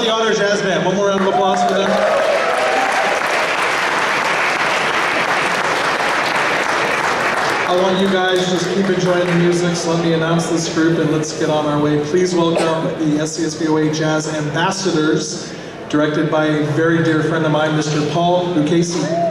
about the Honor Jazz Band? One more round of applause for them. I want you guys just keep enjoying the music, so let me announce this group and let's get on our way. Please welcome the SCSBOA Jazz Ambassadors, directed by a very dear friend of mine, Mr. Paul Lucchesi.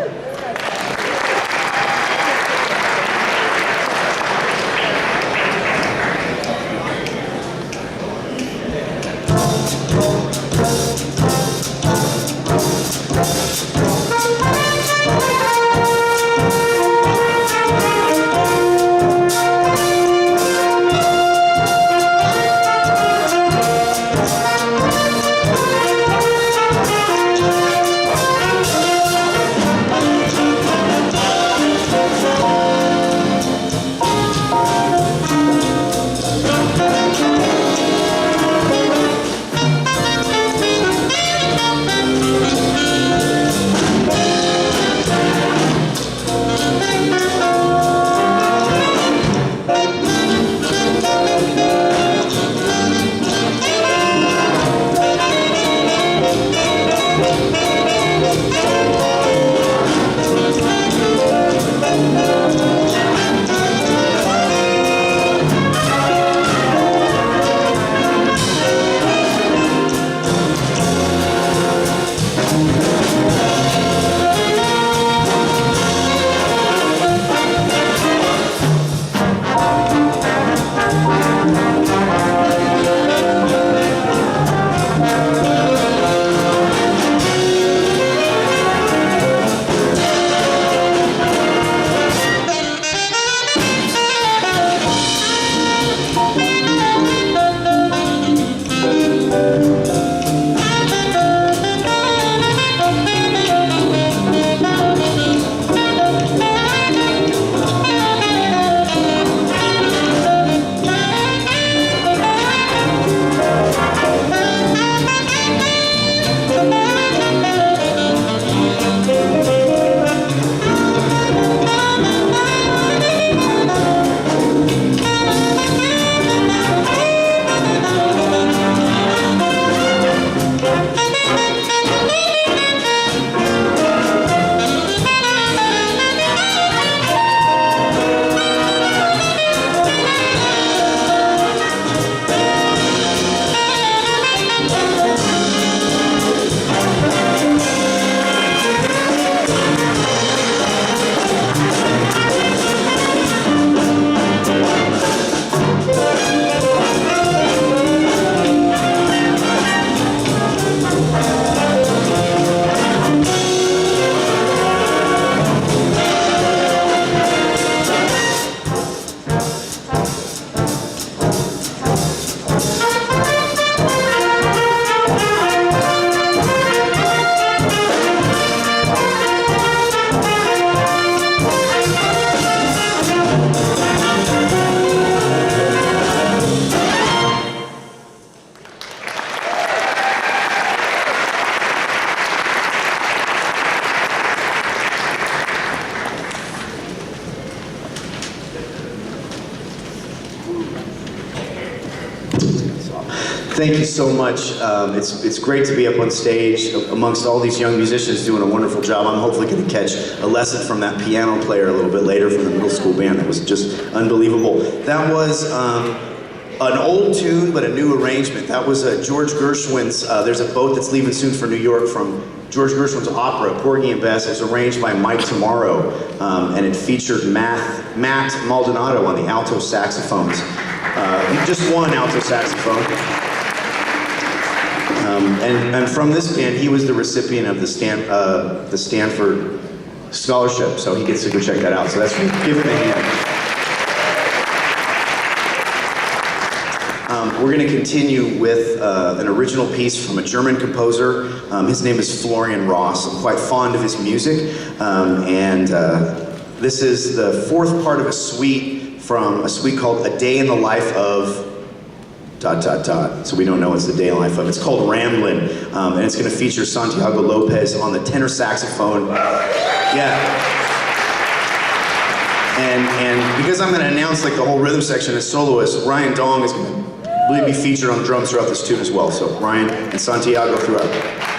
Thank you so much. It's great to be up on stage amongst all these young musicians doing a wonderful job. I'm hopefully going to catch a lesson from that piano player a little bit later from the middle school band. That was just unbelievable. That was an old tune, but a new arrangement. That was George Gershwin's, there's a boat that's leaving soon for New York from George Gershwin's opera, Porgy and Bess. It was arranged by Mike Tomorrow, and it featured Matt Maldonado on the alto saxophones. Just one alto saxophone. And from this band, he was the recipient of the Stanford Scholarship, so he gets to go check that out. So that's give him a hand. We're going to continue with an original piece from a German composer. His name is Florian Ross. I'm quite fond of his music, and this is the fourth part of a suite from a suite called A Day in the Life of ... So we don't know what's the day in the life of. It's called Ramblin', and it's going to feature Santiago Lopez on the tenor saxophone. Yeah. And because I'm going to announce like the whole rhythm section as soloist, Ryan Dong is going to will be featured on drums throughout this tune as well. So Ryan and Santiago throughout.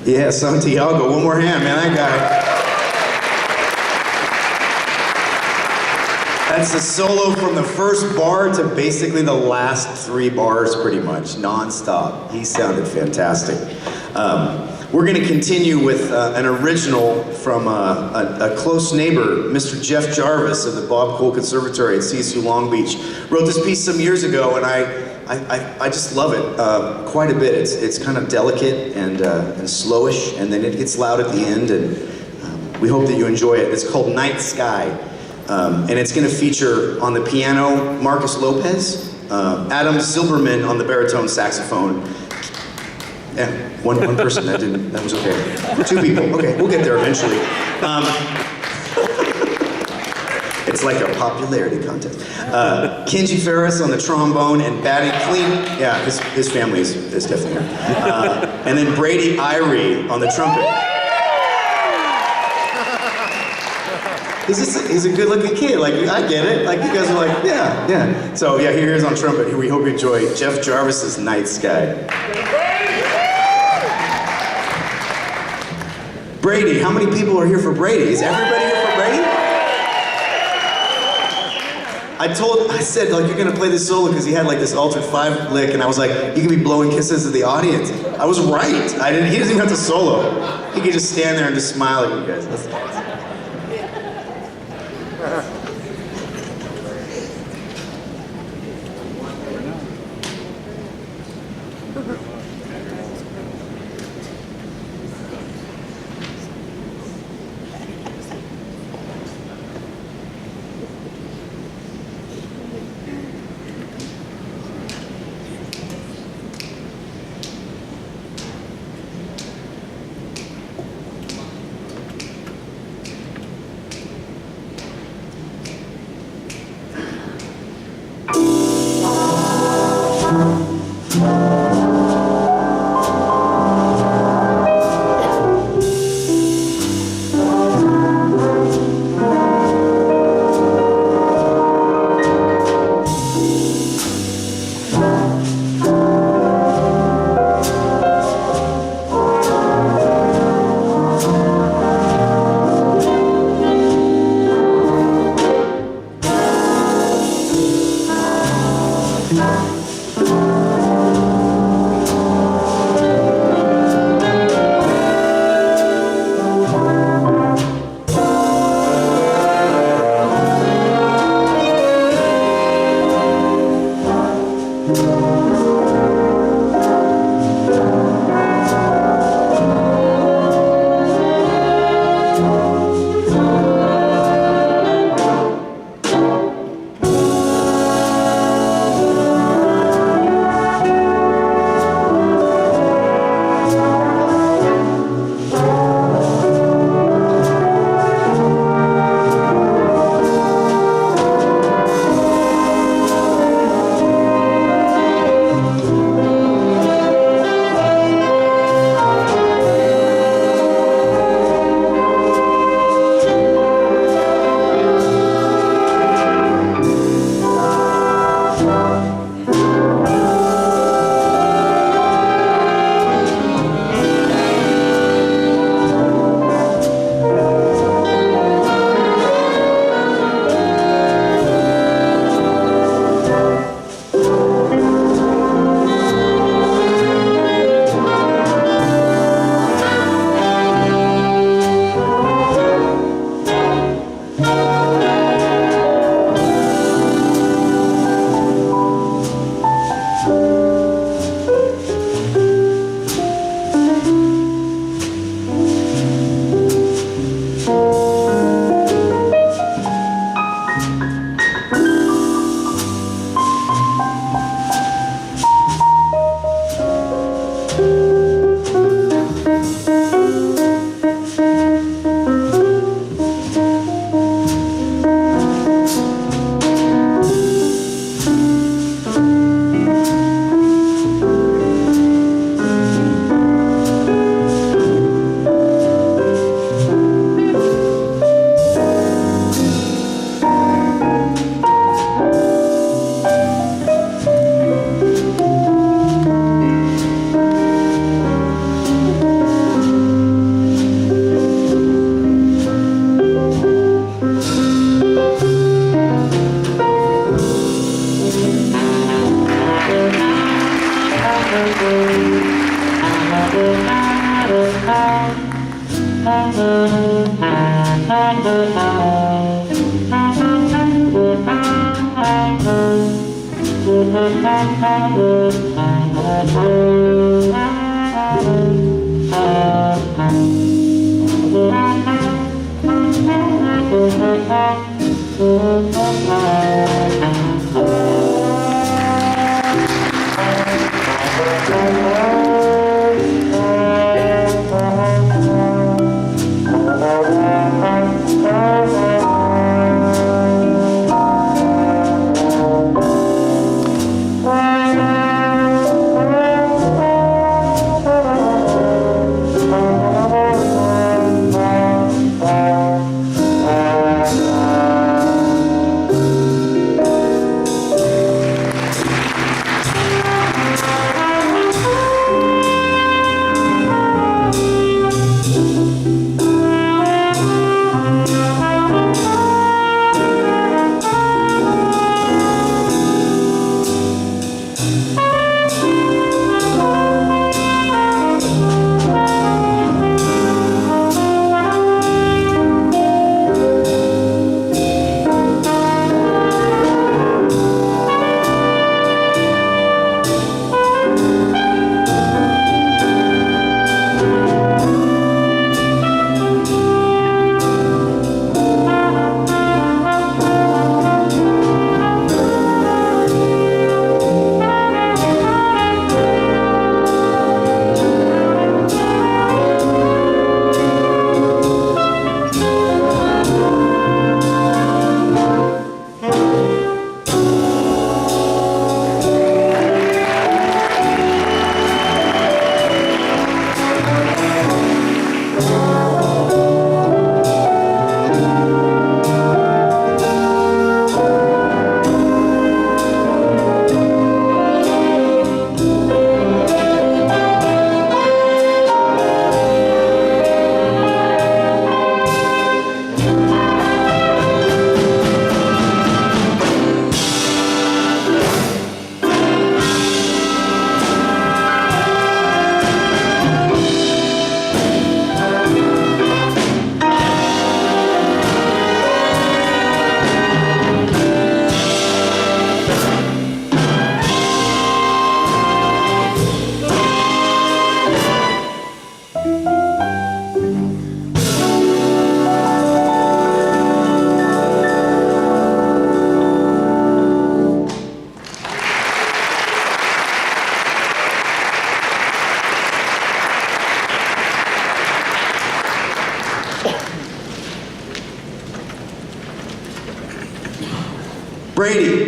Yeah, Santiago, one more hand, man, that guy. That's a solo from the first bar to basically the last 3 bars, pretty much, non-stop. He sounded fantastic. We're gonna continue with an original from a close neighbor, Mr. Jeff Jarvis of the Bob Cole Conservatory at CSU Long Beach. Wrote this piece some years ago, and I just love it quite a bit. It's kind of delicate and slowish, and then it gets loud at the end, and we hope that you enjoy it. It's called Night Sky, and it's going to feature on the piano Marcus Lopez, Adam Silberman on the baritone saxophone. Yeah, one person, that was okay. 2 people, okay, we'll get there eventually. It's like a popularity contest. Kenji Ferris on the trombone, and Batty Clean, yeah, his family is definitely here. And then Brady Irie on the trumpet. He's a good-looking kid, like, I get it. Like, you guys are like, yeah. So, yeah, here he is on trumpet. We hope you enjoy Jeff Jarvis's Night Sky. Brady, how many people are here for Brady? Is everybody here for Brady? I said, like, you're gonna play this solo because he had like this altered 5 lick, and I was like, you can be blowing kisses at the audience. I was right. He doesn't even have to solo. He could just stand there and just smile at you guys. That's awesome.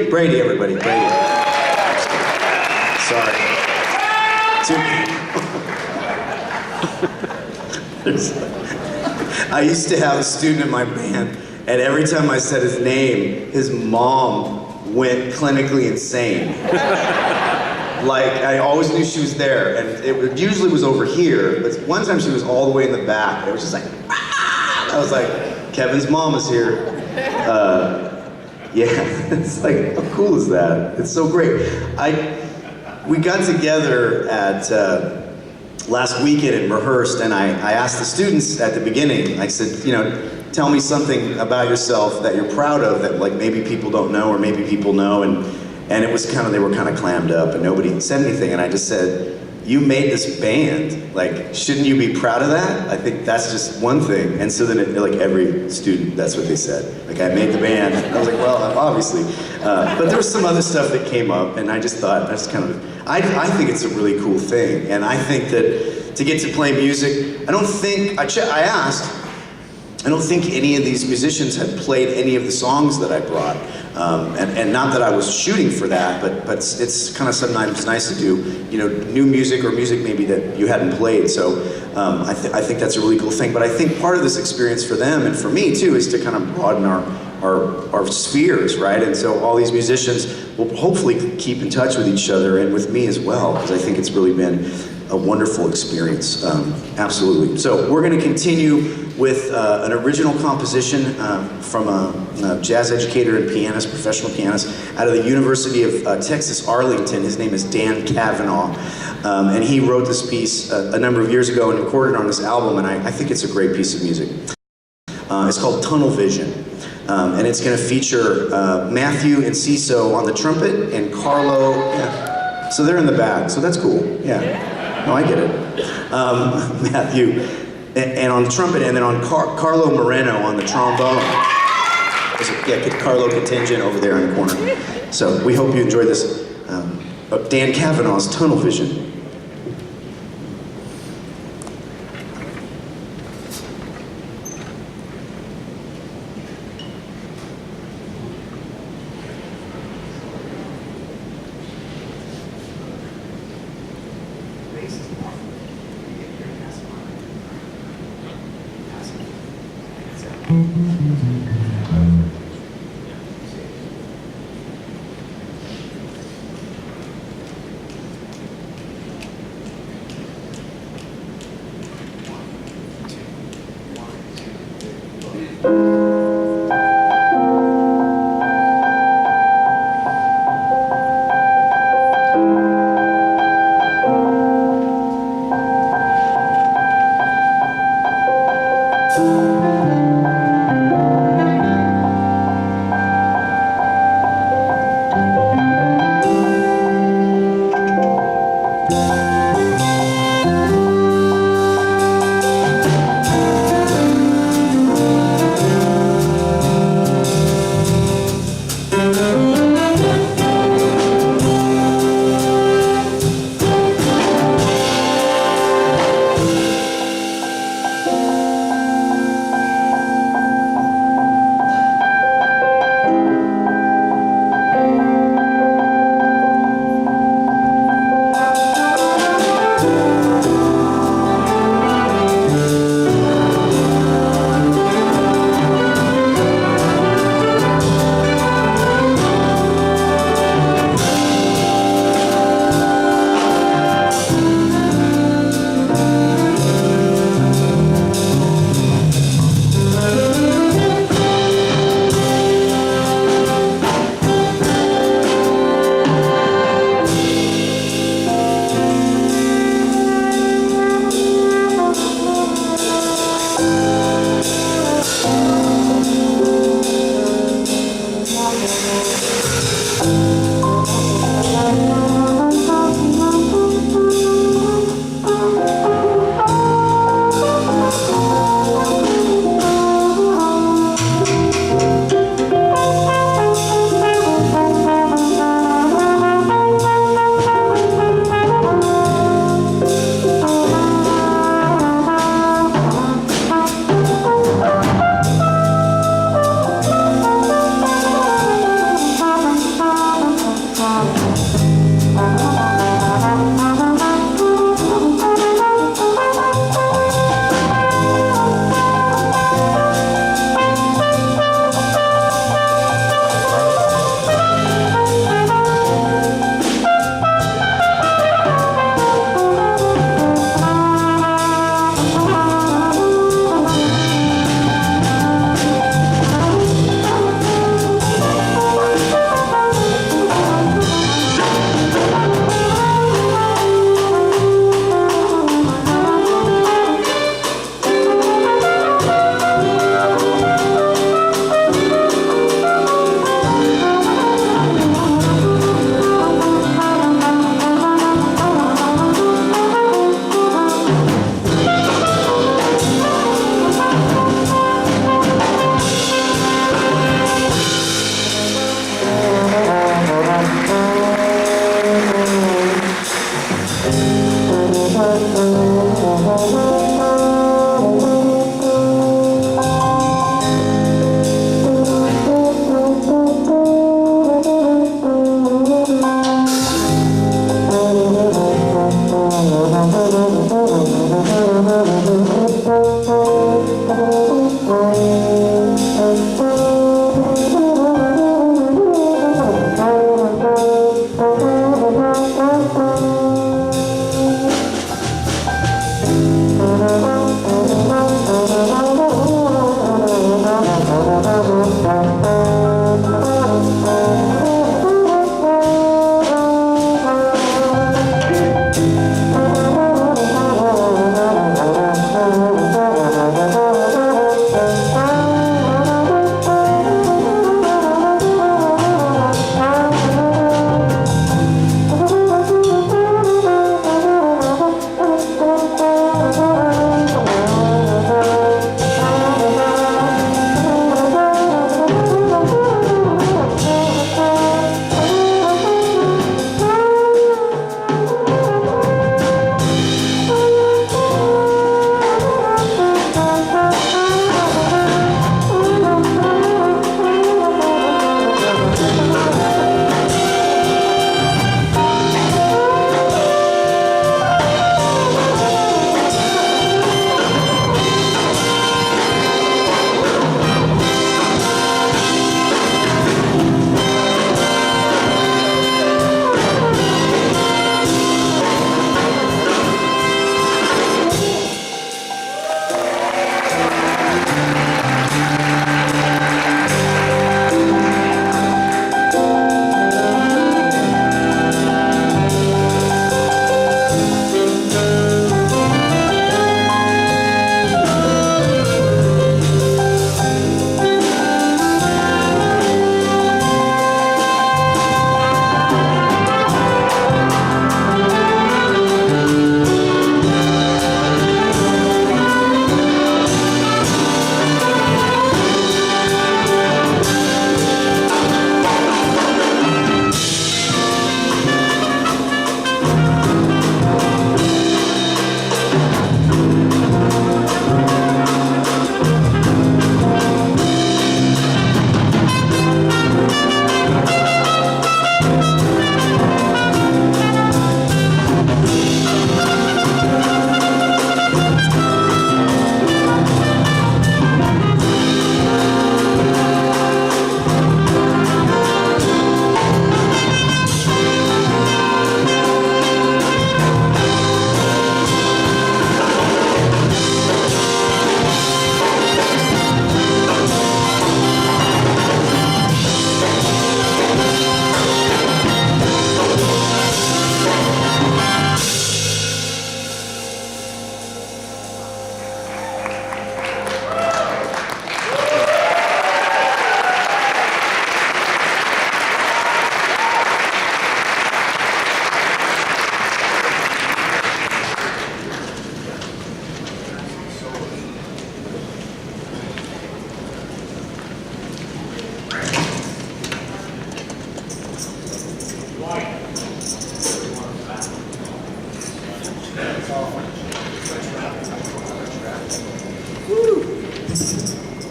Brady, everybody, Brady. Sorry. I used to have a student in my band, and every time I said his name, his mom went clinically insane. Like, I always knew she was there, and it usually was over here, but one time she was all the way in the back. It was just like, ah! I was like, Kevin's mom is here. Yeah, it's like, how cool is that? It's so great. We got together at last weekend and rehearsed, and I asked the students at the beginning, I said, you know, tell me something about yourself that you're proud of that like maybe people don't know or maybe people know, and it was kind of, they were kind of clammed up and nobody said anything, and I just said, you made this band, like, shouldn't you be proud of that? I think that's just one thing. And so then, like, every student, that's what they said. Like, I made the band. I was like, well, obviously. But there was some other stuff that came up, and I just thought, that's kind of, I think it's a really cool thing. And I think that to get to play music, I don't think, I asked, I don't think any of these musicians had played any of the songs that I brought. And not that I was shooting for that, but it's kind of sometimes nice to do, you know, new music or music maybe that you hadn't played. So I think that's a really cool thing. But I think part of this experience for them and for me too is to kind of broaden our spheres, right? And so all these musicians will hopefully keep in touch with each other and with me as well, because I think it's really been a wonderful experience, absolutely. So we're going to continue with an original composition from a jazz educator and pianist, professional pianist, out of the University of Texas, Arlington. His name is Dan Cavanaugh. And he wrote this piece a number of years ago and recorded it on this album, and I think it's a great piece of music. It's called Tunnel Vision. And it's going to feature Matthew and Ciso on the trumpet and Carlo. Yeah. So they're in the back, so that's cool. Yeah. No, I get it. Matthew and on the trumpet, and then on Carlo Moreno on the trombone. There's a Carlo contingent over there in the corner. So we hope you enjoy this. Dan Cavanaugh's Tunnel Vision.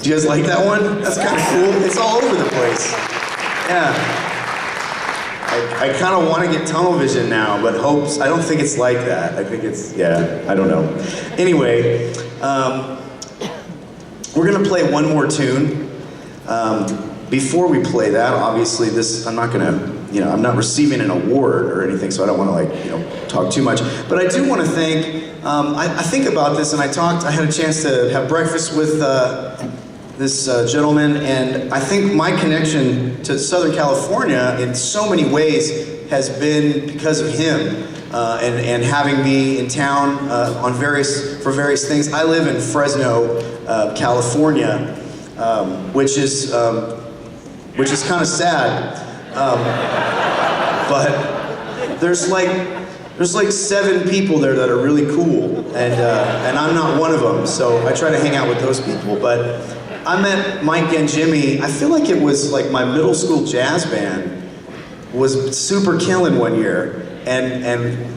Do you guys like that one? That's kind of cool. It's all over the place. Yeah. I kind of want to get tunnel vision now, but hopes, I don't think it's like that. I think it's, yeah, I don't know. Anyway, we're going to play one more tune. Before we play that, obviously this, I'm not going to, you know, I'm not receiving an award or anything, so I don't want to, like, you know, talk too much. But I do want to thank, I think about this, and I had a chance to have breakfast with this gentleman, and I think my connection to Southern California in so many ways has been because of him, and having me in town for various things. I live in Fresno, California, which is kind of sad, but there's like 7 people there that are really cool, and I'm not one of them, so I try to hang out with those people. But I met Mike and Jimmy, I feel like it was like my middle school jazz band was super killing one year, and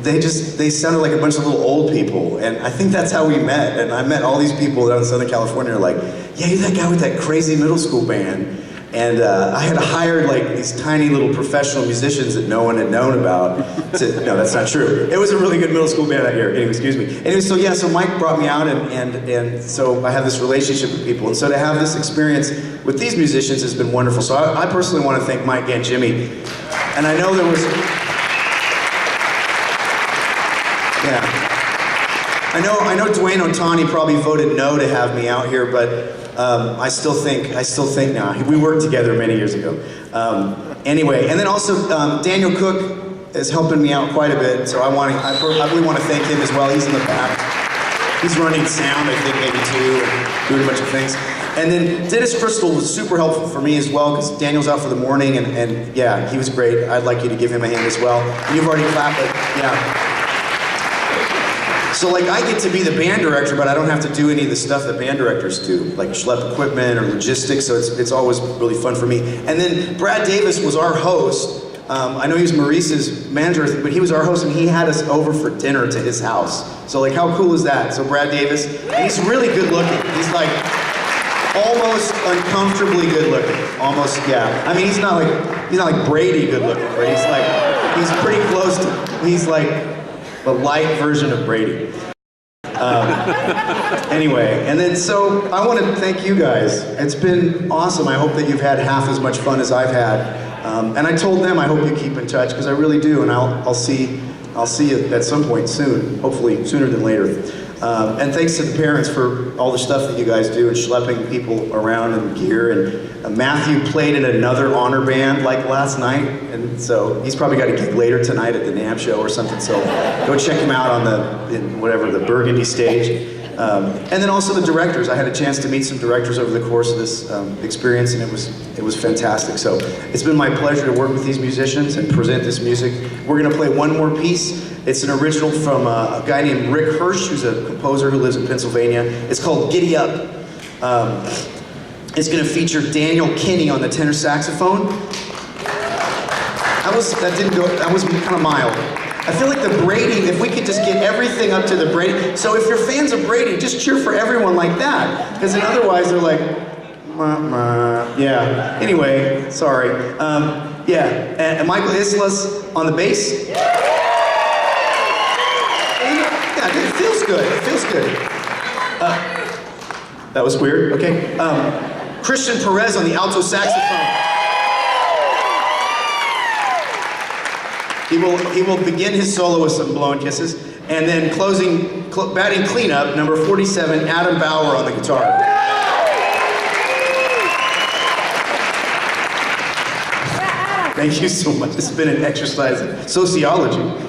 they sounded like a bunch of little old people, and I think that's how we met. And I met all these people down in Southern California who are like, yeah, you're that guy with that crazy middle school band. And I had hired like these tiny little professional musicians that no one had known about. No, that's not true. It was a really good middle school band that year. Anyway, excuse me. Anyway, so yeah, so Mike brought me out, and so I have this relationship with people. And so to have this experience with these musicians has been wonderful. So I personally want to thank Mike and Jimmy. And I know there was, yeah. I know Dwayne Otani probably voted no to have me out here, but I still think now. We worked together many years ago. Anyway, and then also Daniel Cook is helping me out quite a bit, so I really want to thank him as well. He's in the back. He's running sound, I think, maybe too, and doing a bunch of things. And then Dennis Crystal was super helpful for me as well, because Daniel's out for the morning, and yeah, he was great. I'd like you to give him a hand as well. And you've already clapped, but yeah. So like I get to be the band director, but I don't have to do any of the stuff that band directors do, like schlep equipment or logistics, so it's always really fun for me. And then Brad Davis was our host. I know he was Maurice's manager, but he was our host, and he had us over for dinner to his house. So like how cool is that? So Brad Davis, and he's really good looking. He's like almost uncomfortably good looking. Almost, yeah. I mean, he's not like Brady good looking, but he's pretty close to, he's like a light version of Brady. Anyway, and then so I want to thank you guys. It's been awesome. I hope that you've had half as much fun as I've had. And I told them I hope you keep in touch, because I really do, and I'll see you at some point soon, hopefully sooner than later. And thanks to the parents for all the stuff that you guys do and schlepping people around in gear. And Matthew played in another honor band like last night, and so he's probably got a gig later tonight at the NAMM show or something. So go check him out on the Burgundy stage. And then also the directors. I had a chance to meet some directors over the course of this experience, and it was fantastic. So it's been my pleasure to work with these musicians and present this music. We're going to play one more piece. It's an original from a guy named Rick Hirsch, who's a composer who lives in Pennsylvania. It's called Giddy Up. It's going to feature Daniel Kinney on the tenor saxophone. That was kind of mild. I feel like the Brady, if we could just get everything up to the Brady. So if you're fans of Brady, just cheer for everyone like that. Because then otherwise they're like, yeah. Anyway, sorry. Yeah, and Michael Islas on the bass. Yeah, it feels good. It feels good. That was weird. Okay. Christian Perez on the alto saxophone. He will begin his solo with some Blowing Kisses, and then batting cleanup, number 47, Adam Bauer on the guitar. Thank you so much. It's been an exercise in sociology.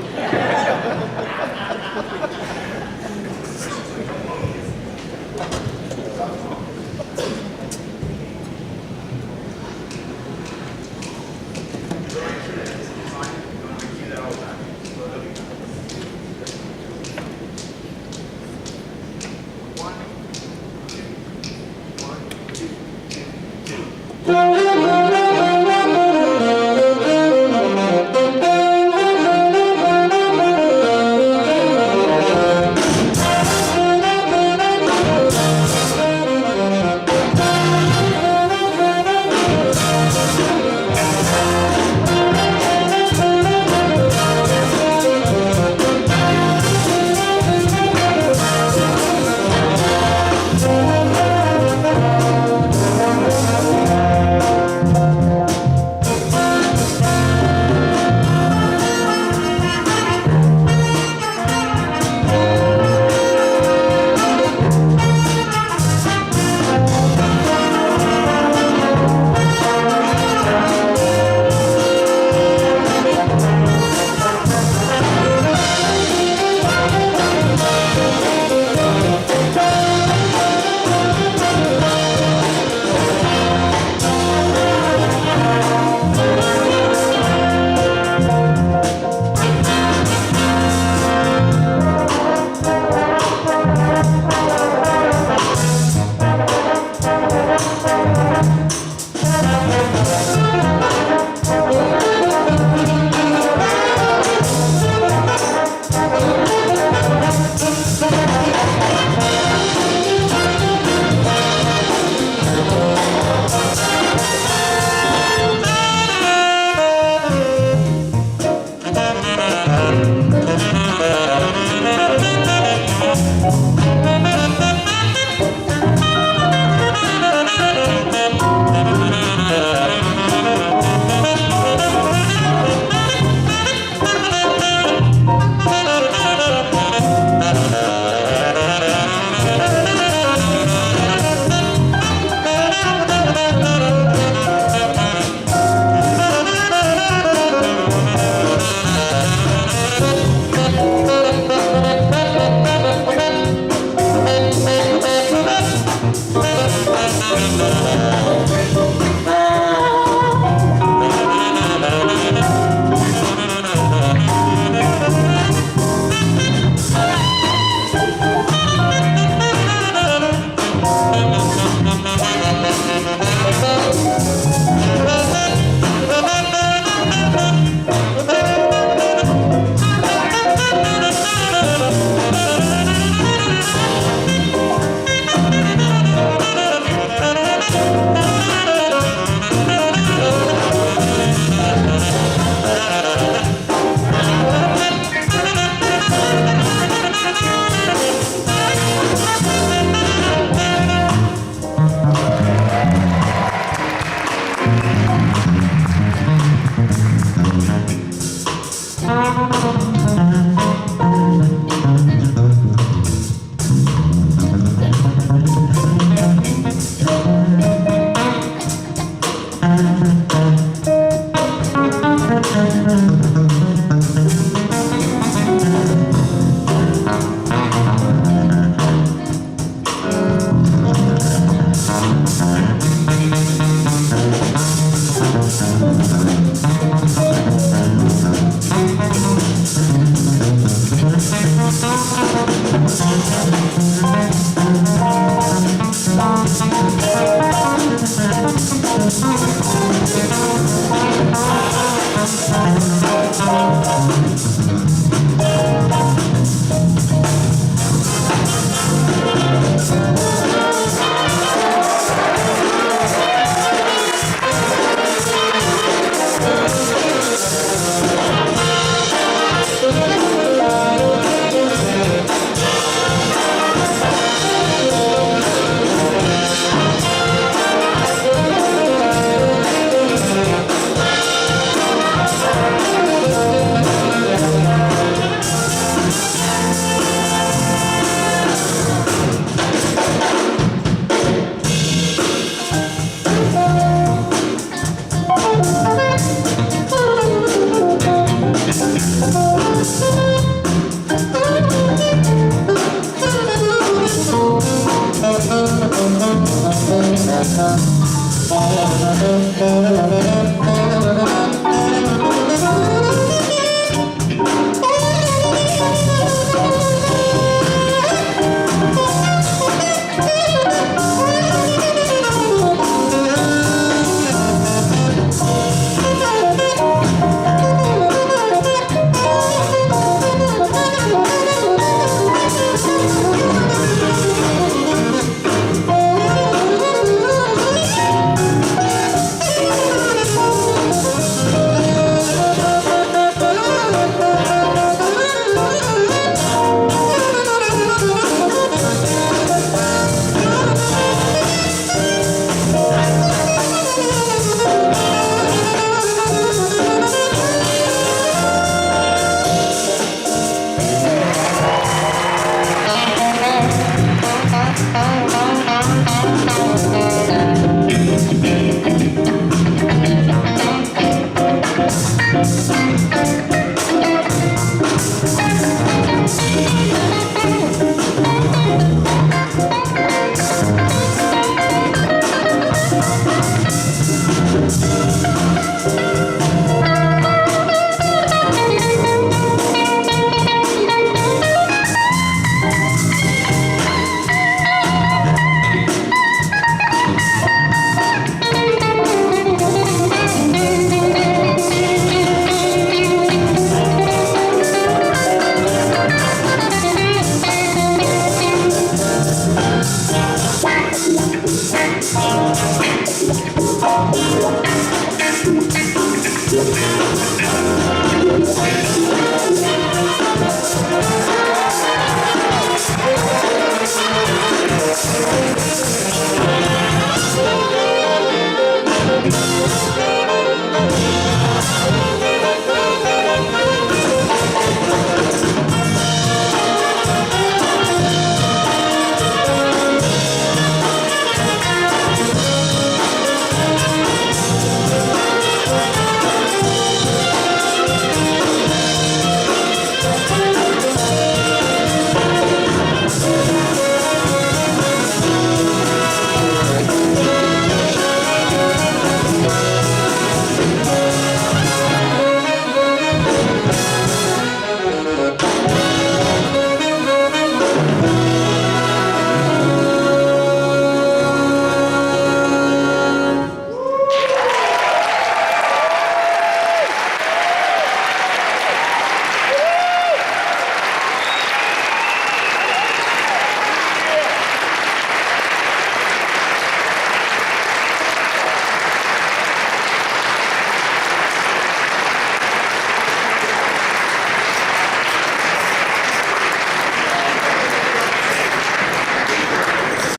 Thank you.